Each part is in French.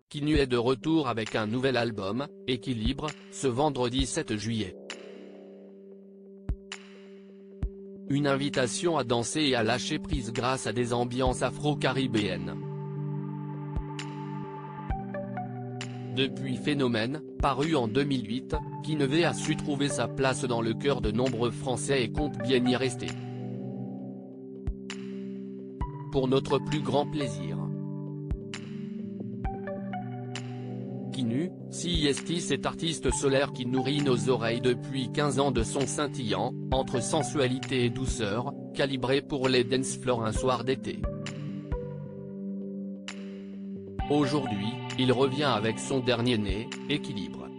Kinu est de retour avec un nouvel album, Équilibre, ce vendredi 7 juillet. Une invitation à danser et à lâcher prise grâce à des ambiances afro-caribéennes. Depuis Phénomène, paru en 2008, Kinu a su trouver sa place dans le cœur de nombreux Français et compte bien y rester. Pour notre plus grand plaisir. Kinu, CIST, cet artiste solaire qui nourrit nos oreilles depuis 15 ans de sons scintillants, entre sensualité et douceur, calibré pour les dance floors un soir d'été. Aujourd'hui, il revient avec son dernier né, Équilibre.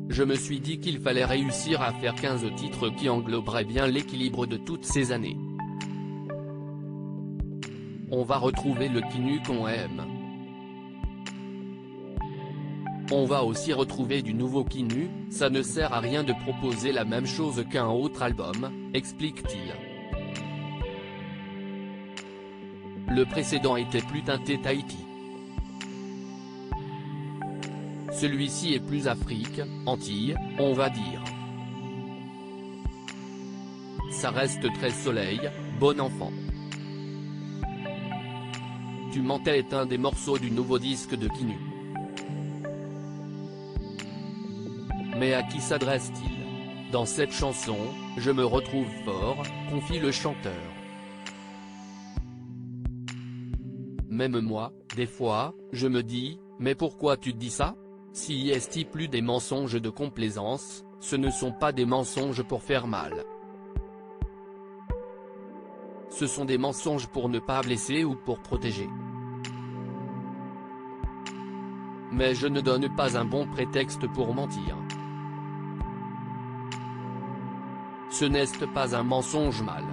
Je me suis dit qu'il fallait réussir à faire 15 titres qui engloberaient bien l'équilibre de toutes ces années. On va retrouver le Kinu qu'on aime. On va aussi retrouver du nouveau Kinu, ça ne sert à rien de proposer la même chose qu'un autre album, explique-t-il. Le précédent était plus teinté Tahiti. Celui-ci est plus Afrique, Antilles, on va dire. Ça reste très soleil, bon enfant. Tu mentais est un des morceaux du nouveau disque de Kinu. Mais à qui s'adresse-t-il? Dans cette chanson, je me retrouve fort, confie le chanteur. Même moi, des fois, je me dis, mais pourquoi tu dis ça? Si est-il plus des mensonges de complaisance, ce ne sont pas des mensonges pour faire mal. Ce sont des mensonges pour ne pas blesser ou pour protéger. Mais je ne donne pas un bon prétexte pour mentir. Ce n'est pas un mensonge mal.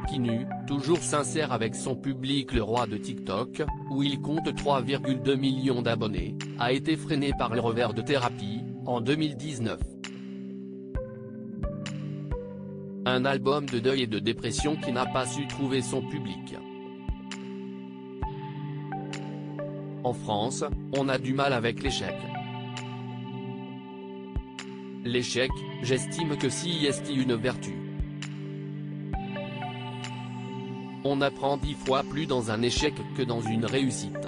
Kinu, toujours sincère avec son public, le roi de TikTok, où il compte 3,2 millions d'abonnés, a été freiné par le revers de Thérapie, en 2019. Un album de deuil et de dépression qui n'a pas su trouver son public. En France, on a du mal avec l'échec. L'échec, j'estime que si est une vertu. On apprend 10 fois plus dans un échec que dans une réussite.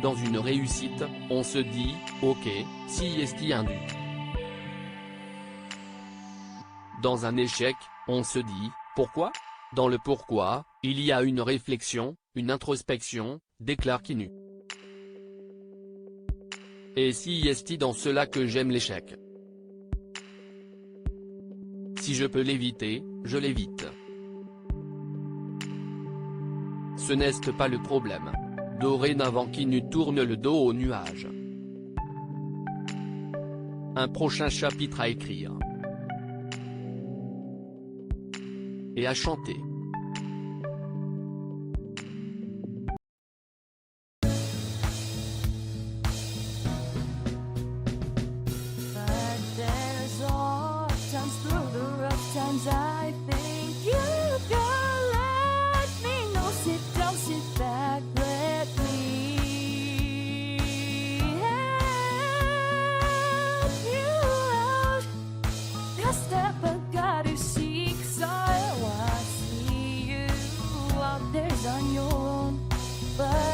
Dans une réussite, on se dit, ok, si est un dû. Dans un échec, on se dit, pourquoi? Dans le pourquoi, il y a une réflexion, une introspection, déclare Kinu. Et si est dans cela que j'aime l'échec. Si je peux l'éviter, je l'évite. Ce n'est pas le problème. Dorénavant Kinu tourne le dos aux nuages. Un prochain chapitre à écrire. Et à chanter. I think you can let me know. Sit down, sit back, let me help you out. The step I gotta seek, so I see you out there on your own, but